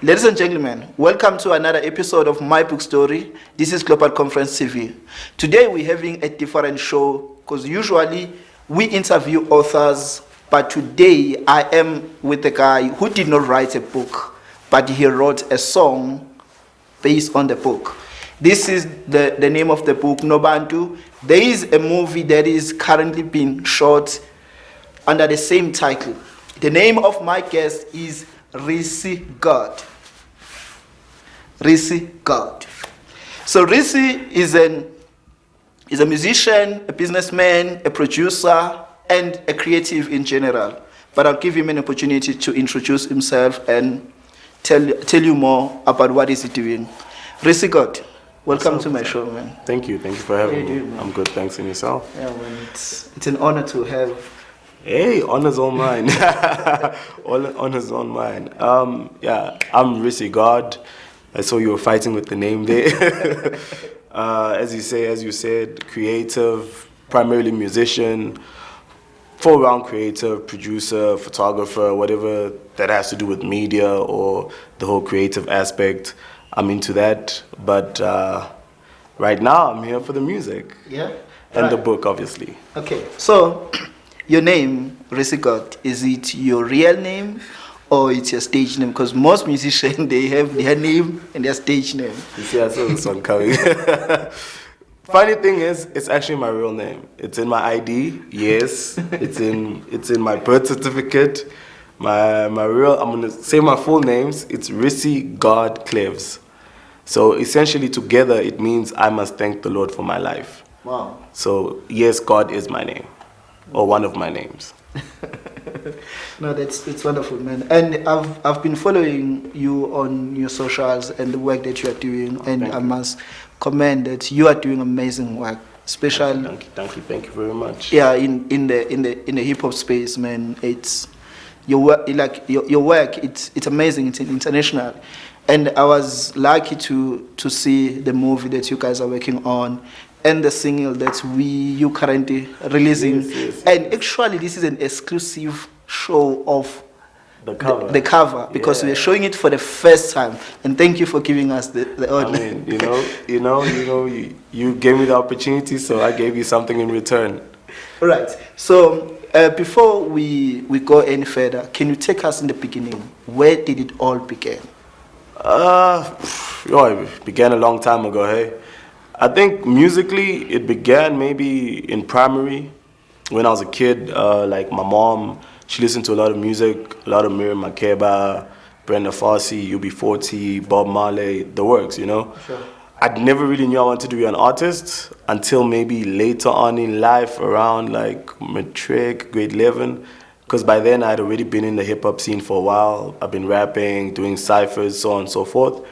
Ladies and gentlemen, welcome to another episode of My Book Story. This is Global Conference TV. Today we're having a different show because usually we interview authors, but today I am with a guy who did not write a book, but he wrote a song based on the book. This is the name of the book, Nobantu. There is a movie that is currently being shot under the same title. The name of my guest is Rissy God. Rissy God. So Rissy is a musician, a businessman, a producer, and a creative in general. But I'll give him an opportunity to introduce himself and tell you more about what is he doing. Rissy God, welcome to my show, man. Thank you for having me. I'm good, thanks, and yourself? Yeah, man, it's an honor to have. Hey, honor's on mine. All honor's on mine. I'm Rissy God. I saw you were fighting with the name there. As you said, creative, primarily musician, full-round creative, producer, photographer, whatever that has to do with media or the whole creative aspect. I'm into that, but right now I'm here for the music. Yeah. And the book, obviously. Okay, so your name, Rissy God, is it your real name or it's your stage name? Because most musicians, they have their name and their stage name. You see, I saw this one coming. Funny thing is, it's actually my real name. It's in my ID, yes. It's in my birth certificate. My real, I'm gonna say my full names. It's Rissy God Cleves. So essentially together, it means I must thank the Lord for my life. Wow. So yes, God is my name, or one of my names. No, it's wonderful, man. And I've been following you on your socials and the work that you are doing, and I must commend that you are doing amazing work, especially. Thank you very much. Yeah, in the hip hop space, man. It's your work, like your work. It's amazing. It's international, and I was lucky to see the movie that you guys are working on, and the single that you currently releasing. Yes. And actually, this is an exclusive show of The cover. The cover, because we're showing it for the first time. And thank you for giving us the honor. I mean, you gave me the opportunity, so I gave you something in return. All right. So before we go any further, can you take us in the beginning? Where did it all begin? It began a long time ago, hey. I think musically it began maybe in primary when I was a kid. Like my mom, she listened to a lot of music, a lot of Miriam Makeba, Brenda Fassie, UB40, Bob Marley, the works, you know. Sure. I never really knew I wanted to be an artist until maybe later on in life, around like matric, grade 11. Because by then I'd already been in the hip hop scene for a while. I've been rapping, doing ciphers, so on and so forth.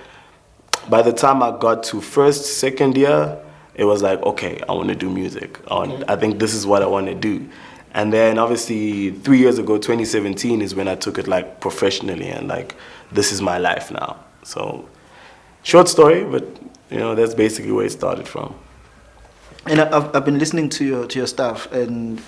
By the time I got to second year, it was like, okay, I want to do music. I think this is what I want to do. And then obviously 3 years ago, 2017 is when I took it like professionally and like, this is my life now. So short story, but you know, that's basically where it started from. And I've been listening to your stuff, and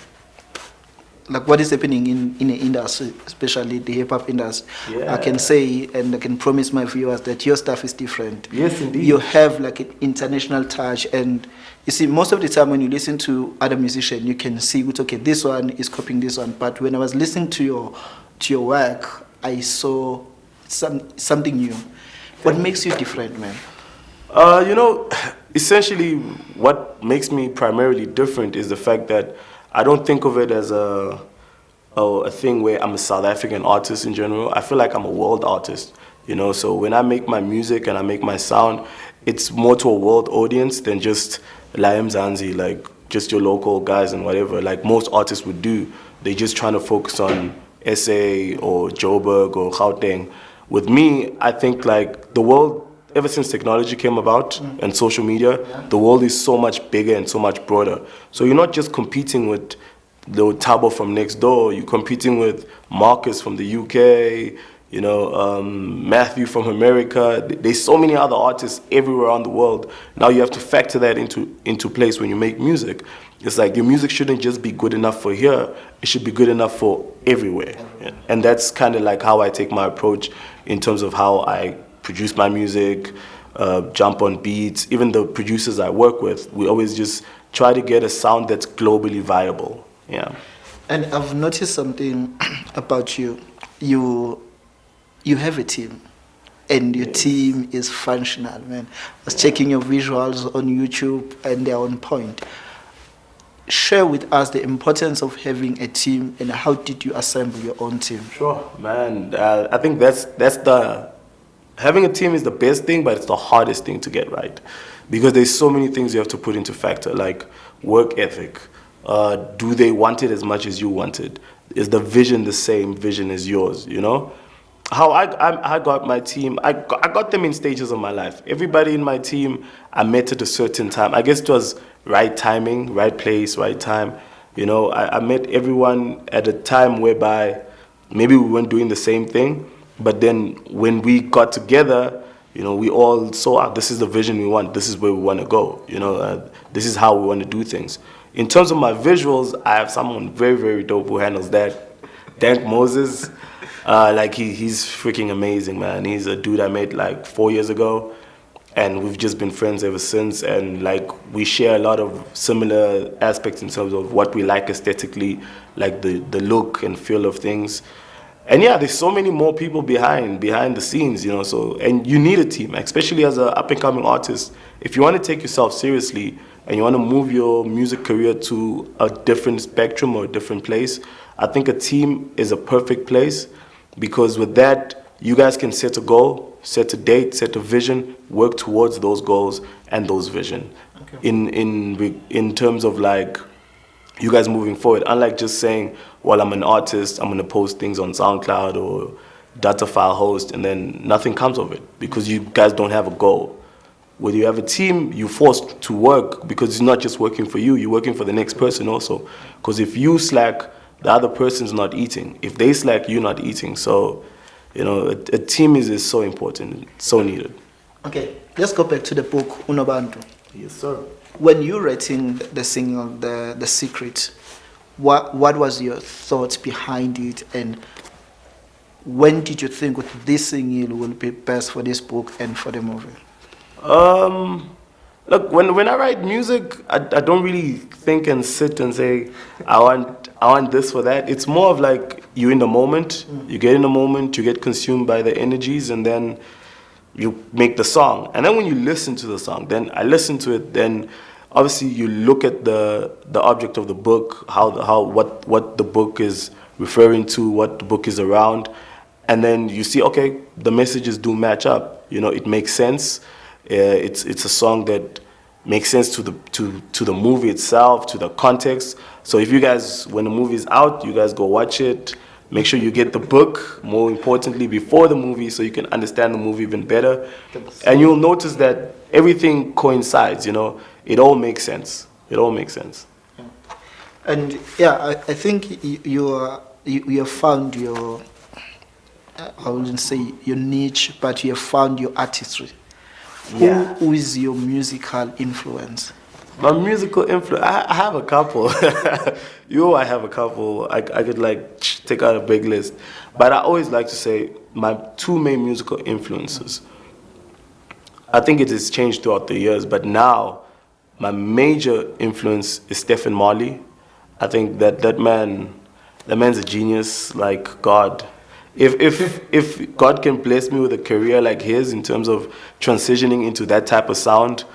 like what is happening in the industry, especially the hip hop industry. Yeah. I can say and I can promise my viewers that your stuff is different. Yes, indeed. You have like an international touch, and you see, most of the time when you listen to other musicians, you can see, okay, this one is copying this one. But when I was listening to your work, I saw something new. What makes you different, man? Essentially what makes me primarily different is the fact that I don't think of it as a thing where I'm a South African artist in general. I feel like I'm a world artist, you know. So when I make my music and I make my sound, it's more to a world audience than just Liam Zanzi, like just your local guys and whatever, like most artists would do. They're just trying to focus on SA or Joburg or Gauteng. With me, I think like the world, ever since technology came about and social media, the world is so much bigger and so much broader. So you're not just competing with the Tabo from next door, you're competing with Marcus from the UK, Matthew from America. There's so many other artists everywhere around the world. Now you have to factor that into place when you make music. It's like your music shouldn't just be good enough for here, it should be good enough for everywhere. And that's kind of like how I take my approach in terms of how I produce my music, jump on beats. Even the producers I work with, we always just try to get a sound that's globally viable. Yeah. And I've noticed something about you. You have a team, and your team is functional, man. I was checking your visuals on YouTube, and they're on point. Share with us the importance of having a team, and how did you assemble your own team? Sure, man. I think that's the having a team is the best thing, but it's the hardest thing to get right, because there's so many things you have to put into factor, like work ethic. Do they want it as much as you want it? Is the vision the same vision as yours? How I got my team, I got them in stages of my life. Everybody in my team I met at a certain time. I guess it was right timing, right place, right time. I met everyone at a time whereby maybe we weren't doing the same thing, but then when we got together, we all saw, this is the vision we want, this is where we want to go, this is how we want to do things. In terms of my visuals, I have someone very, very dope who handles that. Dank Moses, he's freaking amazing, man. He's a dude I met like 4 years ago, and we've just been friends ever since. And we share a lot of similar aspects in terms of what we like aesthetically, like the look and feel of things. And yeah, there's so many more people behind the scenes, So, and you need a team, especially as an up and coming artist. If you want to take yourself seriously and you want to move your music career to a different spectrum or a different place, I think a team is a perfect place, because with that, you guys can set a goal, set a date, set a vision, work towards those goals and those vision. Okay. In terms of you guys moving forward, unlike just saying, well, I'm an artist, I'm going to post things on SoundCloud or data file host, and then nothing comes of it because you guys don't have a goal. When you have a team, you're forced to work, because it's not just working for you, you're working for the next person also. Because if you slack, the other person's not eating. If they slack, you're not eating. So, a team is so important, so needed. Okay, let's go back to the book, Unobantu. Yes, sir. When you writing the single, The Secret, what was your thoughts behind it, and when did you think this single will be best for this book and for the movie? Look, when I write music, I don't really think and sit and say, I want this for that. It's more of you're in the moment, you get in the moment, you get consumed by the energies, and then you make the song. And then when you listen to the song, then I listen to it, then obviously you look at the object of the book, what the book is referring to, what the book is around, and then you see, okay, the messages do match up. It makes sense. It's a song that makes sense to the movie itself, to the context. So if you guys, when the movie is out, you guys go watch it. Make sure you get the book, more importantly, before the movie, so you can understand the movie even better. And you'll notice that everything coincides. It all makes sense. It all makes sense. And yeah, I think you have found your, I wouldn't say your niche, but you have found your artistry. Yeah. Who is your musical influence? My musical influence, I have a couple. I have a couple. I could take out a big list. But I always like to say my two main musical influences. I think it has changed throughout the years, but now my major influence is Stephen Marley. I think that man's a genius, like God. If God can bless me with a career like his in terms of transitioning into that type of sound,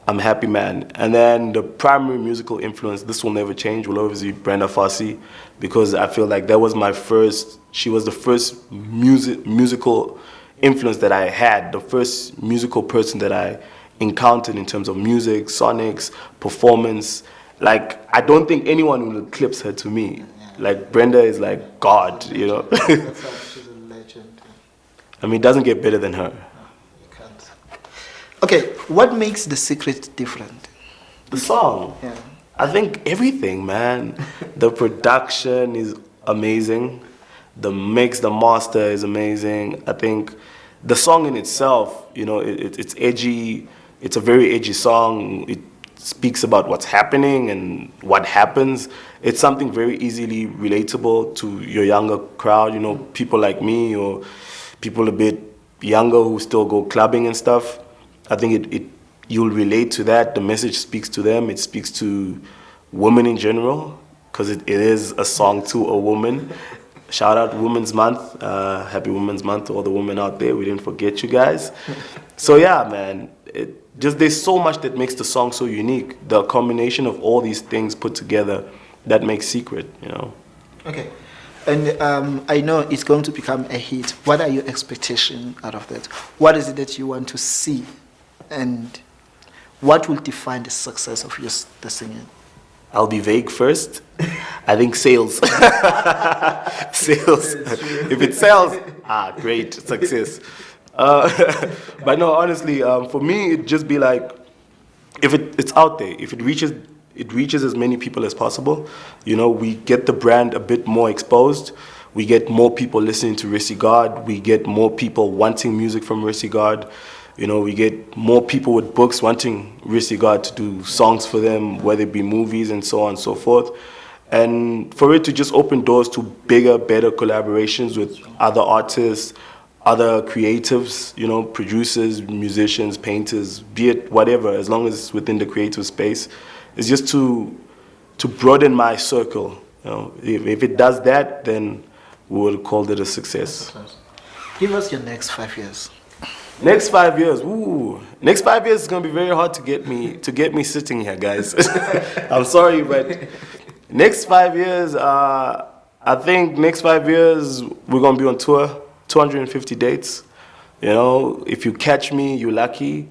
I'm happy, man. And then the primary musical influence, this will never change, will always be Brenda Fassie, because I feel like she was the first musical influence that I had, the first musical person that I encountered in terms of music, sonics, performance. I don't think anyone will eclipse her to me. Brenda is like God, That's how she's a legend. I mean, it doesn't get better than her. No, you can't. Okay, what makes The Secret different? The song. Yeah. I think everything, man. The production is amazing. The mix, the master is amazing. I think the song in itself, you know, it's edgy. It's a very edgy song. It speaks about what's happening and what happens. It's something very easily relatable to your younger crowd, you know, people like me or people a bit younger who still go clubbing and stuff. I think you'll relate to that. The message speaks to them. It speaks to women in general because it is a song to a woman. Shout out Women's Month. Happy Women's Month to all the women out there. We didn't forget you guys. So yeah, man, there's so much that makes the song so unique. The combination of all these things put together that makes Secret, you know. Okay. And I know it's going to become a hit. What are your expectations out of that? What is it that you want to see? And what will define the success of the singing? I'll be vague first. I think sales. Sales. If it sells, great, success. But no, honestly, for me, it'd just be like, if it's out there, if it reaches as many people as possible. You know, we get the brand a bit more exposed. We get more people listening to Rissy God. We get more people wanting music from Rissy God. You know, we get more people with books wanting Rissy God to do songs for them, whether it be movies and so on and so forth. And for it to just open doors to bigger, better collaborations with other artists, other creatives, you know, producers, musicians, painters, be it whatever, as long as it's within the creative space. It's just to broaden my circle. You know, if it does that, then we would call it a success. Give us your next 5 years. Next 5 years, next 5 years is gonna be very hard to get me sitting here, guys. I'm sorry, but next 5 years, I think next 5 years we're gonna be on tour, 250 dates. You know, if you catch me, you're lucky.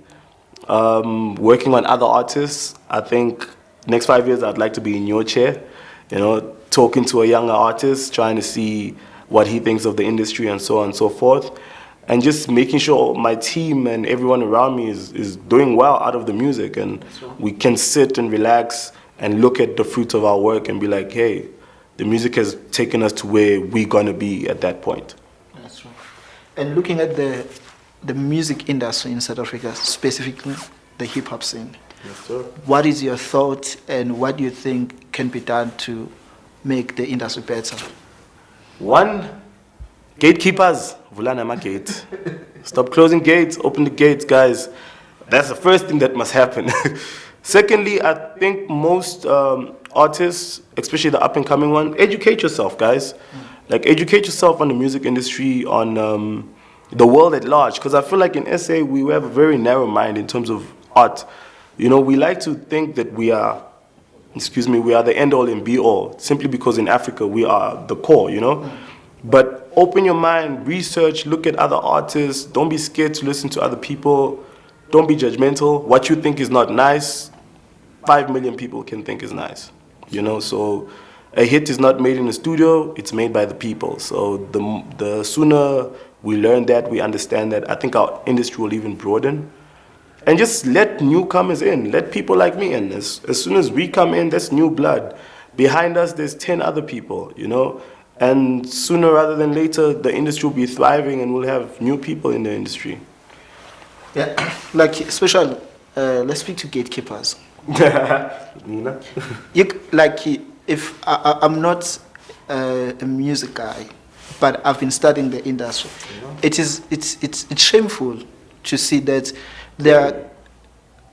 Working on other artists. I think next 5 years I'd like to be in your chair, you know, talking to a younger artist, trying to see what he thinks of the industry and so on and so forth, and just making sure my team and everyone around me is doing well out of the music, and we can sit and relax and look at the fruits of our work and be like, hey, the music has taken us to where we're going to be at that point. That's right. And looking at the music industry in South Africa, specifically the hip-hop scene. Yes, sir. What is your thought and what do you think can be done to make the industry better? One, gatekeepers, vulana ma gate. Stop closing gates, open the gates, guys. That's the first thing that must happen. Secondly, I think most artists, especially the up-and-coming one, educate yourself, guys. Like, educate yourself on the music industry, on the world at large, because I feel like in SA we have a very narrow mind in terms of art. You know, we like to think that we are the end-all and be-all, simply because in Africa we are the core, you know. But open your mind, research, look at other artists. Don't be scared to listen to other people. Don't be judgmental. What you think is not nice, 5 million people can think is nice, you know. So a hit is not made in the studio, it's made by the people. So the sooner we learn that, we understand that, I think our industry will even broaden. And just let newcomers in, let people like me in. As soon as we come in, that's new blood. Behind us, there's 10 other people, you know. And sooner rather than later, the industry will be thriving and we'll have new people in the industry. Yeah, like, especially, let's speak to gatekeepers. Nina? If I'm not a music guy, but I've been studying the industry, it's shameful to see that there are,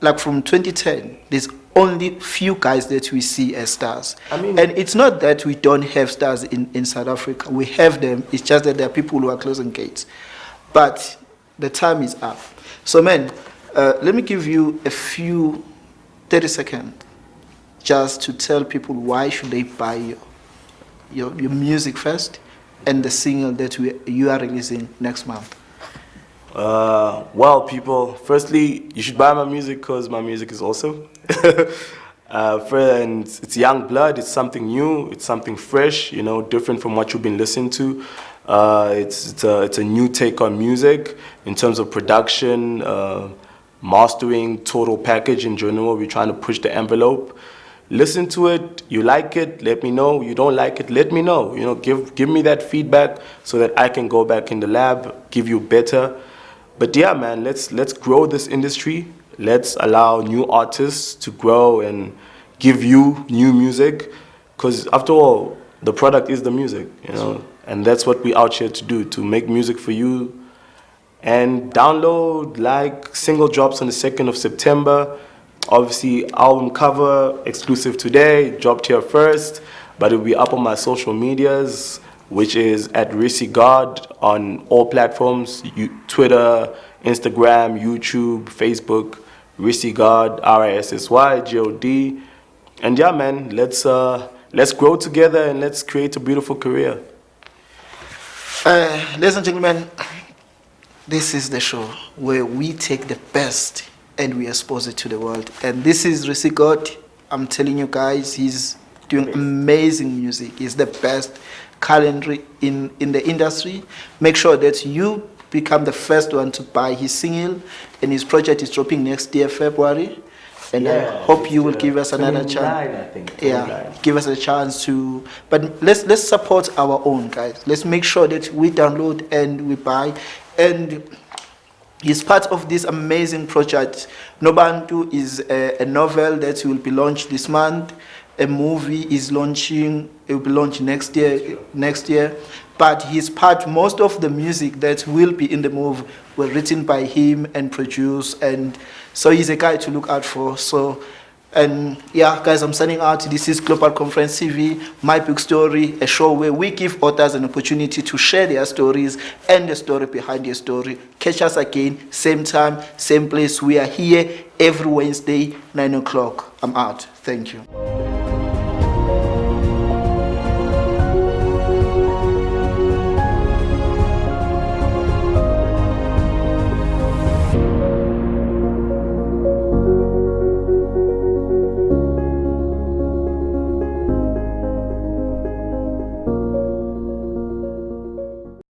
like from 2010, there's only few guys that we see as stars. And it's not that we don't have stars in South Africa. We have them. It's just that there are people who are closing gates. But the time is up. So, man, let me give you a few 30 seconds just to tell people why should they buy your music first and the single that you are releasing next month. Well, people, firstly, you should buy my music because my music is awesome. And it's young blood, it's something new, it's something fresh, you know, different from what you've been listening to. It's a new take on music in terms of production, mastering, total package in general. We're trying to push the envelope. listen to it. You like it, let me know. You don't like it, let me know. You know, give me that feedback so that I can go back in the lab, give you better. But yeah, man, let's grow this industry. Let's allow new artists to grow and give you new music. Because after all, the product is the music, you know. And that's what we out here to do, to make music for you. And download, like, single drops on the 2nd of September. Obviously, album cover, exclusive today, dropped here first. But it'll be up on my social medias, which is at Rissy God on all platforms, Twitter, Instagram, YouTube, Facebook, Rissy God, RISSY, GOD. And yeah, man, let's grow together and let's create a beautiful career. Ladies and gentlemen, this is the show where we take the best and we expose it to the world. And this is Rissy God. I'm telling you guys, he's doing amazing music. He's the best currently in the industry. Make sure that you become the first one to buy his single, and his project is dropping next year, February. And I hope you will give us another chance. I think. Yeah, give us a chance to. But let's support our own, guys. Let's make sure that we download and we buy. And he's part of this amazing project. Nobantu is a novel that will be launched this month. A movie is launching. It will be launched next year. But he's part. Most of the music that will be in the movie were written by him and produced, and so he's a guy to look out for. So, and yeah, guys, I'm signing out. This is Global Conference TV, My Book Story, a show where we give authors an opportunity to share their stories and the story behind their story. Catch us again, same time, same place. We are here every Wednesday, 9 o'clock. I'm out. Thank you.